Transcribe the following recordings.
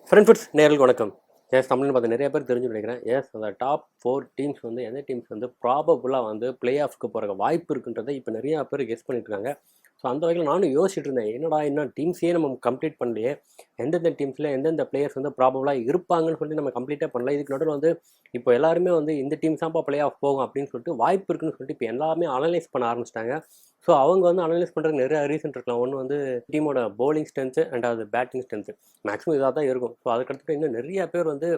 Friends நேர்களுக்கு வணக்கம். தமிழ்னு பார்த்து நிறைய பேர் தெரிஞ்சு நினைக்கிறேன். அந்த டாப் 4 டீம்ஸ் வந்து எந்த டீம்ஸ் வந்து ப்ராபபிளாக வந்து பிளே ஆஃப்க்கு போகிற வாய்ப்பு இருக்குன்றதை இப்போ நிறையா பேர் கெஸ் பண்ணிட்டு இருக்காங்க. ஸோ அந்த வகையில் நானும் யோசிச்சுட்டு இருந்தேன், என்னடா இன்னும் டீம்ஸே நம்ம கம்ப்ளீட் பண்ணலையே, எந்தெந்த டீம்ஸில் எந்தெந்த பிளேயர்ஸ் வந்து ப்ராபபிளாக இருப்பாங்கன்னு சொல்லி நம்ம கம்ப்ளீட்டாக பண்ணல. இதுக்கு நடுவில் வந்து இப்போ எல்லாருமே வந்து இந்த டீம்ஸ் தான்ப்பா பிளே ஆஃப் போகும் அப்படின்னு சொல்லிட்டு வாய்ப்பு இருக்குன்னு சொல்லிட்டு இப்போ எல்லாமே அனலைஸ் பண்ண ஆரம்பிச்சிட்டாங்க. ஸோ அவங்க வந்து அனலைஸ் பண்ணுறதுக்கு நிறைய ரீசன் இருக்கலாம். ஒன்று வந்து டீமோட பவுலிங் ஸ்ட்ரென்த்து, ரெண்டாவது பேட்டிங் ஸ்ட்ரென்த்து. மேக்ஸிமம் இதாக தான் இருக்கும். ஸோ அதுக்கடுத்து இன்னும் நிறைய பேர் வந்து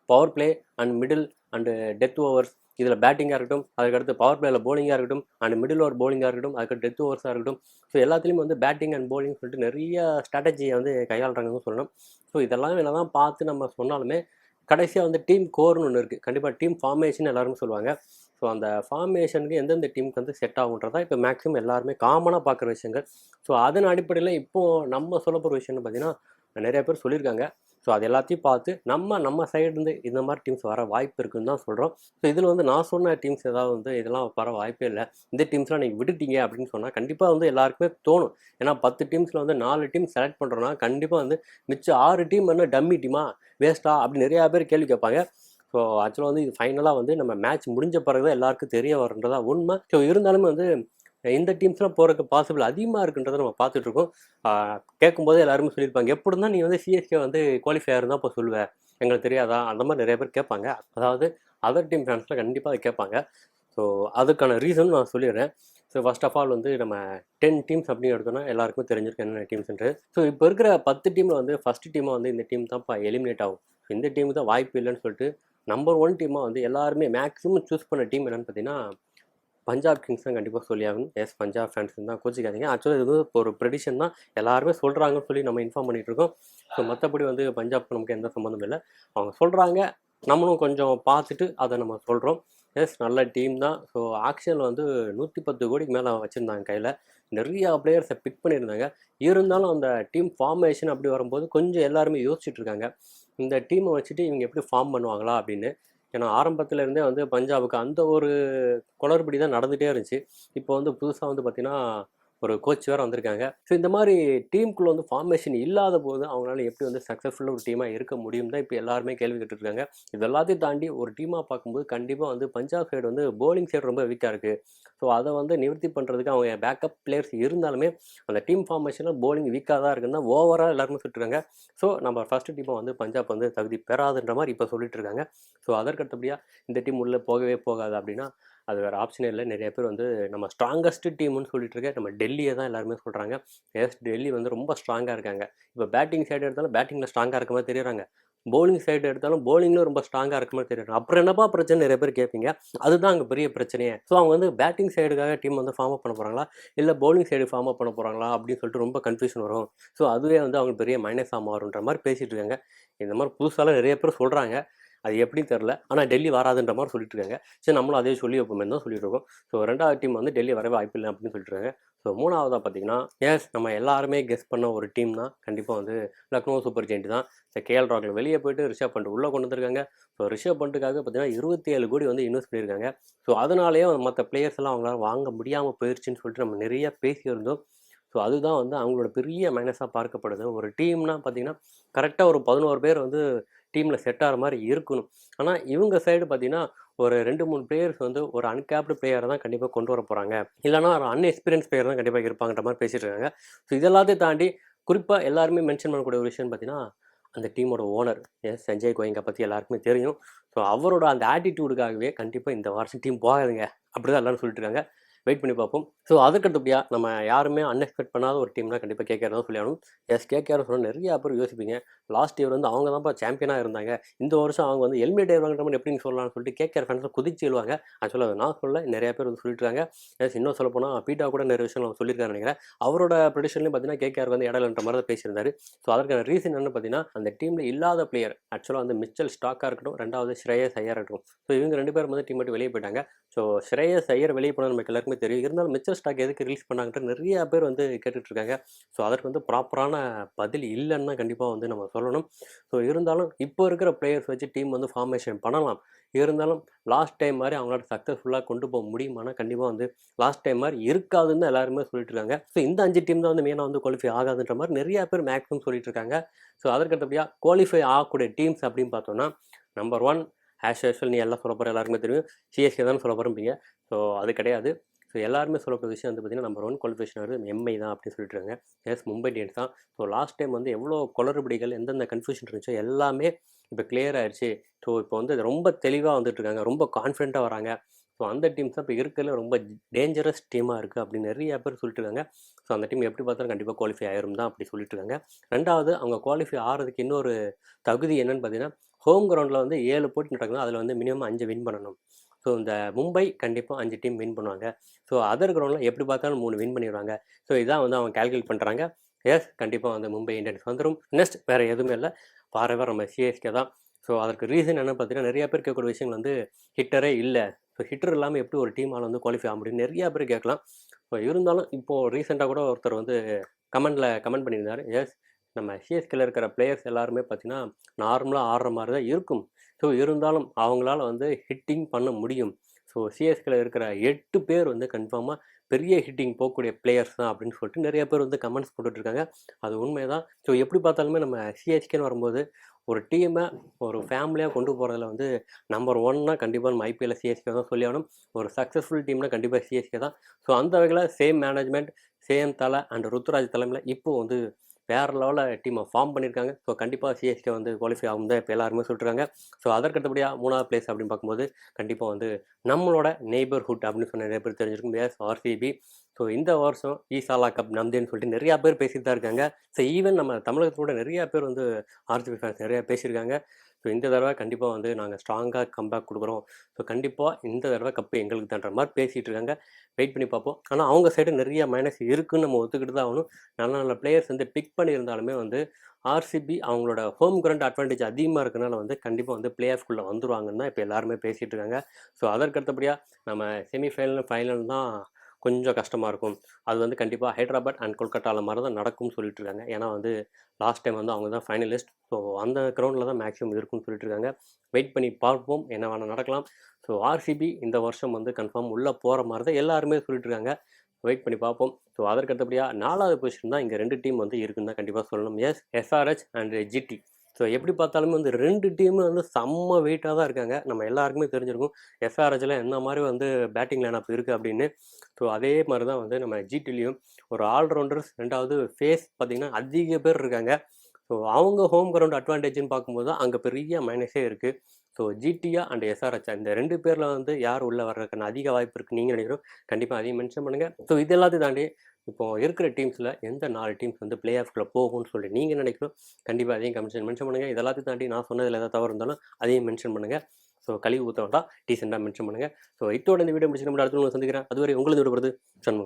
power play and middle and death overs, இதில் பேட்டிங்காக இருக்கட்டும், அதுக்கடுத்து பவர் பிளேயில் பவுலிங்காக இருக்கட்டும், அண்ட் மிடில் ஓவர் பவுலிங்காக இருக்கட்டும், அதுக்கடுத்து டெத் ஓவர்ஸாக இருக்கட்டும். ஸோ எல்லாத்துலேயும் வந்து பேட்டிங் அண்ட் பவுலிங் சொல்லிட்டு நிறைய ஸ்ட்ராட்டஜியை வந்து கையாளுறாங்கன்னு சொல்லணும். ஸோ இதெல்லாம் என்ன தான் பார்த்து நம்ம சொன்னாலுமே கடைசியாக வந்து டீம் கோர்னு ஒன்று இருக்குது. கண்டிப்பாக டீம் ஃபார்மேஷன் எல்லாருமே சொல்லுவாங்க. ஸோ அந்த ஃபார்மேஷனுக்கு எந்தெந்த டீமுக்கு வந்து செட் ஆகுன்றதா இப்போ மேக்ஸிமம் எல்லாருமே காமனாக பார்க்குற விஷயங்கள். ஸோ அதன் அடிப்படையில் இப்போது நம்ம சொல்ல போகிற விஷயம்னு பார்த்தீங்கன்னா நிறைய பேர் சொல்லியிருக்காங்க. ஸோ அது எல்லாத்தையும் பார்த்து நம்ம சைடுலேருந்து இந்த மாதிரி டீம்ஸ் வர வாய்ப்பு இருக்குன்னு தான் சொல்கிறோம். ஸோ இதில் வந்து நான் சொன்ன டீம்ஸ் ஏதாவது வந்து இதெல்லாம் வர வாய்ப்பே இல்லை, இந்த டீம்ஸ்லாம் நீங்கள் விட்டுட்டீங்க அப்படின்னு சொன்னால் கண்டிப்பாக வந்து எல்லாருக்குமே தோணும். ஏன்னா 10 டீம்ஸில் வந்து 4 டீம் செலக்ட் பண்ணுறோன்னா கண்டிப்பாக வந்து மிச்சம் 6 டீம் என்ன டம்மி டீமா, வேஸ்ட்டா அப்படின்னு நிறையா பேர் கேள்வி கேட்பாங்க. ஸோ ஆக்சுவலாக வந்து இது ஃபைனலாக வந்து நம்ம மேட்ச் முடிஞ்ச பிறகு தான் எல்லாருக்கும் தெரிய வருன்றதா உண்மை. ஸோ இருந்தாலுமே வந்து இந்த டீம்ஸ்லாம் போகிறதுக்கு பாசிபிள் அதிகமாக இருக்குன்றதை நம்ம பார்த்துட்ருக்கோம். கேட்கும்போது எல்லாருமே சொல்லியிருப்பாங்க, எப்படி தான் நீ வந்து சிஎஸ்கே வந்து குவாலிஃபையர் தான் இப்போ சொல்லுவேன், எங்களுக்கு தெரியாதா, அந்த மாதிரி நிறைய பேர் கேட்பாங்க. அதாவது அதர் டீம் ஃபேன்ஸில் கண்டிப்பாக அதை கேட்பாங்க. ஸோ அதுக்கான ரீசன் நான் சொல்லிடுறேன். ஸோ ஃபர்ஸ்ட் ஆஃப் ஆல் வந்து நம்ம 10 டீம்ஸ் அப்படின்னு எடுத்தோம்னா எல்லாருக்குமே தெரிஞ்சிருக்கு என்னென்ன டீம்ஸ்ன்ட்டு. ஸோ இப்போ இருக்கிற 10 டீமில் வந்து ஃபஸ்ட்டு டீமாக வந்து இந்த டீம் தான்ப்பா எலிமினேட் ஆகும், இந்த டீமுக்கு தான் வாய்ப்பு இல்லைன்னு சொல்லிட்டு நம்பர் 1 டீமாக வந்து எல்லாருமே மேக்ஸிமம் சூஸ் பண்ண டீம் என்னென்னு பார்த்தீங்கன்னா பஞ்சாப் கிங்ஸ் தான் கண்டிப்பாக சொல்லி ஆகணும். பஞ்சாப் ஃபேன்ஸ் தான் கோச்சிக்காதீங்க. ஆக்சுவலாக இது வந்து ஒரு ப்ரெடிஷன் தான், எல்லாருமே சொல்கிறாங்கன்னு சொல்லி நம்ம இன்ஃபார்ம் பண்ணிகிட்ருக்கோம். ஸோ மற்றபடி வந்து பஞ்சாப்க்கு நமக்கு எந்த சம்மந்தமும் இல்லை, அவங்க சொல்கிறாங்க, நம்மளும் கொஞ்சம் பார்த்துட்டு அதை நம்ம சொல்கிறோம். நல்ல டீம் தான். ஸோ ஆக்ஷனில் வந்து 110 கோடிக்கு மேலே வச்சுருந்தாங்க கையில், நிறையா பிளேயர்ஸை பிக் பண்ணியிருந்தாங்க. இருந்தாலும் அந்த டீம் ஃபார்மேஷன் அப்படி வரும்போது கொஞ்சம் எல்லாருமே யோசிச்சுட்டு இருக்காங்க, இந்த டீமை வச்சுட்டு இவங்க எப்படி ஃபார்ம் பண்ணுவாங்களா அப்படின்னு. ஏன்னா ஆரம்பத்தில் இருந்தே வந்து பஞ்சாபுக்கு அந்த ஒரு குளறுபடி தான் நடந்துகிட்டே இருந்துச்சு. இப்போ வந்து புதுசாக வந்து பார்த்திங்கன்னா ஒரு கோச் வேறு வந்திருக்காங்க. ஸோ இந்த மாதிரி டீமுக்குள்ளே வந்து ஃபார்மேஷன் இல்லாத போது அவங்களால எப்படி வந்து சக்ஸஸ்ஃபுல்லாக ஒரு டீமாக இருக்க முடியும் தான் இப்போ எல்லாருமே கேள்வி கேட்டுருக்காங்க. இது எல்லாத்தையும் தாண்டி ஒரு டீமாக பார்க்கும்போது கண்டிப்பாக வந்து பஞ்சாப் சைடு வந்து போலிங் சைடு ரொம்ப வீக்காக இருக்குது. ஸோ அதை வந்து நிவர்த்தி பண்ணுறதுக்கு அவங்க பேக்கப் பிளேயர்ஸ் இருந்தாலுமே அந்த டீம் ஃபார்மேஷனில் போலிங் வீக்காக தான் இருக்குன்னு தான் ஓவரால் எல்லாருமே சொல்லிட்டுருக்காங்க. ஸோ நம்ம ஃபஸ்ட்டு டீமை வந்து பஞ்சாப் வந்து தகுதி பெறாதுன்ற மாதிரி இப்போ சொல்லிட்டு இருக்காங்க. ஸோ அதற்கடுத்தபடியாக இந்த டீம் உள்ளே போகவே போகாது அப்படின்னா அது வேறு ஆப்ஷனே இல்லை. நிறைய பேர் வந்து நம்ம ஸ்ட்ராங்கஸ்ட் டீம்னு சொல்லிட்டு இருக்க நம்ம டெல்லியை தான் எல்லாருமே சொல்கிறாங்க. டெல்லி வந்து ரொம்ப ஸ்ட்ராங்காக இருக்காங்க. இப்போ பேட்டிங் சைடு எடுத்தாலும் பேட்டிங்கில் ஸ்ட்ராங்காக இருக்க மாதிரி தெரியுறாங்க, பவுலிங் சைடு எடுத்தாலும் பவுலிங்லும் ரொம்ப ஸ்ட்ராங்காக இருக்க மாதிரி தெரியுறாங்க. அப்புறம் என்னப்பா பிரச்சனை நிறைய பேர் கேட்பீங்க, அதுதான் அங்கே பெரிய பிரச்சனையே. ஸோ அவங்க வந்து பேட்டிங் சைடுக்காக டீம் வந்து ஃபார்ம் அப் பண்ண போகிறாங்களா, இல்லை பவுலிங் சைடு ஃபார்ம் அப் பண்ண போகிறாங்களா அப்படின்னு சொல்லிட்டு ரொம்ப கன்ஃபியூஷன் வரும். ஸோ அதுவே வந்து அவங்க பெரிய மைனஸாக மாறுன்ற மாதிரி பேசிகிட்டு இருக்காங்க. இந்த மாதிரி புதுசாலாம் நிறைய பேர் சொல்கிறாங்க, அது எப்படின்னு தெரில. ஆனால் டெல்லி வராதுன்ற மாதிரி சொல்லிட்டு இருக்காங்க. சரி, நம்மளும் அதே சொல்லி வைப்போமே தான் சொல்லிட்டு இருக்கோம். ஸோ 2வது டீம் வந்து டெல்லி வரவே வாய்ப்பு இல்லை அப்படின்னு சொல்லிட்டு இருக்காங்க. ஸோ 3வதாக பார்த்தீங்கன்னா நம்ம எல்லாருமே கெஸ் பண்ண ஒரு டீம் தான் கண்டிப்பாக வந்து லக்னோ சூப்பர் ஜெயிண்ட் தான். கேஎல் ராகுல் வெளியே போயிட்டு ரிஷப் பண்ட் உள்ளே கொண்டு வந்திருக்காங்க. ஸோ ரிஷப் பண்ட்டுக்காக பார்த்தீங்கன்னா 27 கோடி வந்து இன்வெஸ்ட் பண்ணியிருக்காங்க. ஸோ அதனாலேயே மற்ற பிளேயர்ஸ் எல்லாம் அவங்களால வாங்க முடியாமல் போயிடுச்சுன்னு சொல்லிட்டு நம்ம நிறைய பேசியிருந்தோம். ஸோ அதுதான் வந்து அவங்களோட பெரிய மைனஸாக பார்க்கப்படுது. ஒரு டீம்னா பார்த்தீங்கன்னா கரெக்டாக ஒரு 11 பேர் வந்து டீமில் செட் ஆகிற மாதிரி இருக்கணும். ஆனால் இவங்க சைடு பார்த்தீங்கன்னா ஒரு 2-3 பிளேயர்ஸ் வந்து ஒரு அன்கேப்டு பிளேயரை தான் கண்டிப்பாக கொண்டு வர போகிறாங்க, இல்லைனா ஒரு அன்எக்ஸ்பீரியன்ஸ் பிளேயர் தான் கண்டிப்பாக இருப்பாங்கன்ற மாதிரி பேசிகிட்டு இருக்காங்க. ஸோ இதெல்லாத்தையும் தாண்டி குறிப்பாக எல்லாருமே மென்ஷன் பண்ணக்கூடிய ஒரு விஷயம் பார்த்தீங்கன்னா அந்த டீமோட ஓனர் சஞ்சய் கோயங்கா பற்றி எல்லாருக்குமே தெரியும். ஸோ அவரோட அந்த ஆட்டிடியூடுக்காகவே கண்டிப்பாக இந்த வருஷம் டீம் போகாதுங்க அப்படி தான் எல்லாரும் சொல்லிட்டு இருக்காங்க. வெயிட் பண்ணி பார்ப்போம். ஸோ அதுக்கடுத்தபடியாக நம்ம யாருமே அன்எக்ஸ்பெக்ட் பண்ணாத ஒரு டீம்னா கண்டிப்பாக கேகேஆர் தான் சொல்லி ஆகணும். கேகேஆர் சொன்னால் நிறையா பேர் யோசிப்பீங்க, லாஸ்ட் இயர் வந்து அவங்க தான்ப்பா சாம்பியனாக இருந்தாங்க, இந்த வருஷம் அவங்க வந்து எலிமினேட் ஆகிடுவாங்கன்ற மாதிரி எப்படின்னு சொல்லலாம்னு சொல்லிட்டு கேகேஆர் ஃபேன்ஸில் குதிச்சு எழுவாங்க. ஆக்சுவலாக அதை நான் சொல்ல நிறைய பேர் வந்து சொல்லிட்டு இருக்காங்க. இன்னும் சொல்ல போனால் பீட்டா கூட நிறைய விஷயம் நம்ம சொல்லியிருக்காரு நினைக்கிறேன். அவரோட ப்ரெடிஷன்லையும் பார்த்தீங்கன்னா கேகேஆர் வந்து இடம்ன்ற மாதிரி தான் பேசியிருந்தாரு. ஸோ அதற்கான ரீசன் என்னன்னு பார்த்தீங்கன்னா அந்த டீமில் இல்லாத பிளேயர் ஆக்சுவலாக வந்து மிச்சல் ஸ்டாக்காக இருக்கட்டும், 2வது ஸ்ரேயஸ் ஐயர் இருக்கட்டும். ஸோ இவங்க 2 பேரும் வந்து டீம் விட்டு வெளியே போயிட்டாங்க. ஸோ ஸ்ரேயஸ் ஐயர் வெளியே போனால் நமக்கு எல்லாருக்குமே எல்லாருக்குமே தெரியும். இருந்தாலும் மிச்சல் ஸ்டார்க் எதுக்கு ரிலீஸ் பண்ணாங்கன்ற நிறைய பேர் வந்து கேட்டுட்டு இருக்காங்க. ஸோ அதற்கு வந்து ப்ராப்பரான பதில் இல்லன்னு தான் கண்டிப்பா வந்து நம்ம சொல்லணும். ஸோ இருந்தாலும் இப்போ இருக்கிற பிளேயர்ஸ் வச்சு டீம் வந்து ஃபார்மேஷன் பண்ணலாம். இருந்தாலும் லாஸ்ட் டைம் மாரி அவங்களால சக்ஸஸ்ஃபுல்லா கொண்டு போக முடியுமானா, கண்டிப்பா வந்து லாஸ்ட் டைம் மாரி இருக்காதுன்னு தான் எல்லாருமே சொல்லிட்டு இருக்காங்க. ஸோ இந்த 5 டீம் தான் வந்து மெயினா வந்து குவாலிஃபை ஆகாதுன்ற மாரி நிறைய பேர் மேக்ஸிமம் சொல்லிட்டு இருக்காங்க. ஸோ அதற்கு அடுத்தபடியா குவாலிஃபை ஆகக்கூடிய டீம்ஸ் அப்படின்னு பார்த்தோம்னா, நம்பர் 1 ஆஸ் யூசுவல் நீ எல்லாம் சொல்லப் போற எல்லாருக்குமே தெரியும். சிஎஸ்கே தான் சொல்லப் போறேன்பீங்க. ஸோ அது கிடையாது. ஸோ எல்லாருமே சொல்லக்கூடிய விஷயம் வந்து பார்த்தீங்கன்னா, நம்பர் 1 குவாலிஃபிகேஷன் வருது எம்ஐ தான் அப்படின்னு சொல்லிட்டு இருக்காங்க. எஸ் மும்பை இந்தியன்ஸ் தான். ஸோ லாஸ்ட் டைம் வந்து எவ்வளோ குளறுபடிகள், எந்தெந்த கன்ஃப்யூஷன் இருந்துச்சோ எல்லாமே இப்போ கிளியர் ஆயிடுச்சு. ஸோ இப்போ வந்து ரொம்ப தெளிவா வந்துட்டு இருக்காங்க. ரொம்ப கான்ஃபிடென்ட்டா வராங்க. ஸோ அந்த டீம்ஸ் தான் இப்போ இருக்கிறதுல ரொம்ப டேஞ்சரஸ் டீமா இருக்கு அப்படின்னு நிறைய பேர் சொல்லிட்டு இருக்காங்க. ஸோ அந்த டீம் எப்படி பார்த்தாலும் கண்டிப்பாக குவாலிஃபை ஆயிரும் தான் அப்படி சொல்லிட்டு இருக்காங்க. 2வது அவங்க குவாலிஃபை ஆகிறதுக்கு இன்னொரு தகுதி என்னன்னு பார்த்தீங்கன்னா, ஹோம் கிரவுண்டில் வந்து 7 போட்டி நடக்குது. அதில் வந்து மினிமம் 5 வின் பண்ணணும். ஸோ இந்த மும்பை கண்டிப்பாக 5 டீம் வின் பண்ணுவாங்க. ஸோ அதர் கிரவுண்டில் எப்படி பார்த்தாலும் 3 வின் பண்ணிடுவாங்க. ஸோ இதான் வந்து அவங்க கால்குலேட் பண்ணுறாங்க. எஸ் கண்டிப்பாக வந்து மும்பை இந்தியன்ஸ் வந்துடும். நெக்ஸ்ட் வேறு எதுவுமே இல்லை, ஃபாரெவர் நம்ம சிஎஸ்கே தான். ஸோ அதற்கு ரீசன் என்ன பார்த்தீங்கன்னா, நிறைய பேர் கேட்கக்கூடிய விஷயங்கள் வந்து ஹிட்டரே இல்லை. ஸோ ஹிட்டர் இல்லாமல் எப்படி ஒரு டீமால் வந்து குவாலிஃபை ஆக முடியும் நிறைய பேர் கேட்கலாம். ஸோ இருந்தாலும் இப்போது ரீசெண்டாக கூட ஒருத்தர் வந்து கமெண்ட் பண்ணியிருந்தார். எஸ் நம்ம சிஎஸ்கேல இருக்கிற பிளேயர்ஸ் எல்லாருமே பார்த்தீங்கன்னா நார்மலாக ஆடுற மாதிரி தான் இருக்கும். ஸோ இருந்தாலும் அவங்களால வந்து ஹிட்டிங் பண்ண முடியும். ஸோ சிஎஸ்கேல இருக்கிற 8 பேர் வந்து கன்ஃபார்மாக பெரிய ஹிட்டிங் போகக்கூடிய பிளேயர்ஸ் தான் அப்படின்னு சொல்லிட்டு நிறைய பேர் வந்து கமெண்ட்ஸ் போட்டுட்ருக்காங்க. அது உண்மை தான். ஸோ எப்படி பார்த்தாலுமே நம்ம சிஎஸ்கேன்னு வரும்போது ஒரு டீமை ஒரு ஃபேமிலியாக கொண்டு போகிறதுல வந்து நம்பர் 1னா கண்டிப்பாக நம்ம ஐபிஎல்ல சிஎஸ்கே தான் சொல்லி ஆகணும். ஒரு சக்ஸஸ்ஃபுல் டீம்னா கண்டிப்பாக சிஎஸ்கே தான். ஸோ அந்த வகையில் சேம் மேனேஜ்மெண்ட், சேம் தலை அண்ட் ருத்துராஜ் தலைமையில் இப்போது வந்து வேறு லெவலில் டீமை ஃபார்ம் பண்ணியிருக்காங்க. ஸோ கண்டிப்பாக சிஎஸ்கே வந்து குவாலிஃபை ஆகும் தான் இப்போ எல்லாருமே சொல்லிட்டுருக்காங்க. ஸோ அதற்கடுத்தபடியாக 3வது பிளேஸ் அப்படின்னு பார்க்கும்போது கண்டிப்பாக வந்து நம்மளோட நெய்பர்ஹுட் அப்படின்னு சொன்ன நிறைய பேர் தெரிஞ்சிருக்கும். S RCB. ஸோ இந்த வருஷம் ஈசாலா கப் நம்தேன்னு சொல்லிட்டு நிறையா பேர் பேசிட்டு தான் இருக்காங்க. ஸோ ஈவன் நம்ம தமிழகத்தோட நிறையா பேர் வந்து ஆர்சிபி ஃபேன்ஸ் நிறையா பேசியிருக்காங்க. ஸோ இந்த தடவை கண்டிப்பாக வந்து நாங்கள் ஸ்ட்ராங்காக கம்பேக் கொடுக்குறோம். ஸோ கண்டிப்பாக இந்த தடவை கப்பு எங்களுக்கு தான்ற மாதிரி பேசிகிட்டு இருக்காங்க. வெயிட் பண்ணி பார்ப்போம். ஆனால் அவங்க சைடு நிறைய மைனஸ் இருக்குன்னு நம்ம ஒத்துக்கிட்டு தான் ஆகணும். நல்ல நல்ல பிளேயர்ஸ் வந்து பிக் பண்ணியிருந்தாலுமே வந்து ஆர்சிபி அவங்களோட ஹோம் கிரவுண்ட் அட்வான்டேஜ் அதிகமாக இருக்கனால வந்து கண்டிப்பாக வந்து பிளே ஆஃப்குள்ளே வந்துருவாங்கன்னு தான் இப்போ எல்லாருமே பேசிகிட்டு இருக்காங்க. ஸோ அதற்கடுத்தபடியாக நம்ம செமிஃபைனல் ஃபைனல் தான் கொஞ்சம் கஷ்டமாக இருக்கும். அது வந்து கண்டிப்பாக ஹைதராபாத் அண்ட் கொல்கட்டாவில் மாதிரி தான் நடக்கும்னு சொல்லிட்டு இருக்காங்க. ஏன்னா வந்து லாஸ்ட் டைம் வந்து அவங்க தான் ஃபைனலிஸ்ட். ஸோ அந்த கிரவுண்டில் தான் மேக்ஸிமம் இருக்குன்னு சொல்லிட்டு இருக்காங்க. வெயிட் பண்ணி பார்ப்போம், என்ன வேணால் நடக்கலாம். ஸோ ஆர்சிபி இந்த வருஷம் வந்து கன்ஃபார்ம் உள்ளே போகிற மாதிரி தான் எல்லாருமே சொல்லிட்டு இருக்காங்க. வெயிட் பண்ணி பார்ப்போம். ஸோ அதற்கு அடுத்தபடியாக 4வது பொசிஷன் தான் இங்கே 2 டீம் வந்து இருக்குன்னு தான் கண்டிப்பாக சொல்லணும். Yes SRH and GT. So எப்படி பார்த்தாலுமே வந்து 2 டீமும் வந்து செம்ம வெயிட்டாக தான் இருக்காங்க. நம்ம எல்லாருக்குமே தெரிஞ்சிருக்கும் எஸ்ஆர்ஹெச்சில் என்ன மாதிரி வந்து பேட்டிங் லைனப் இருக்குது அப்படின்னு. ஸோ அதே மாதிரி தான் வந்து நம்ம ஜிடிலையும் ஒரு ஆல்ரவுண்டர்ஸ் 2வது ஃபேஸ் பார்த்திங்கன்னா அதிக பேர் இருக்காங்க. ஸோ அவங்க ஹோம் கிரவுண்ட் அட்வான்டேஜ்னு பார்க்கும்போது தான் அங்கே பெரிய மைனஸே இருக்குது. ஸோ ஜிடியா அண்ட் எஸ்ஆர்ஹெச் இந்த 2 பேரில் வந்து யார் உள்ளே வர்றதுக்கான அதிக வாய்ப்பு இருக்குன்னு நீங்கள் நினைக்கிறோம் கண்டிப்பாக அதையும் மென்ஷன் பண்ணுங்கள். ஸோ இது எல்லாத்தையும் தாண்டி இப்போ இருக்கிற டீம்ஸில் எந்த 4 டீம்ஸ் வந்து பிளே ஆஃப்குள்ளே போகும்னு சொல்லி நீங்கள் நினைக்கிறோம் கண்டிப்பாக அதையும் மென்ஷன் பண்ணுங்கள். இது எல்லாத்தையும் தாண்டி நான் சொன்னதில் ஏதாவது தவறு இருந்தாலும் அதையும் மென்ஷன் பண்ணுங்கள். ஸோ கழிவு ஊற்ற வேண்டாம், டீசெண்டாக மென்ஷன் பண்ணுங்கள். ஸோ இதோட இந்த வீடியோ முடிச்சு நம்ம அடுத்த சந்திக்கிறேன். அதுவரை உங்களுக்கு விடுபடுது சண்முகம்.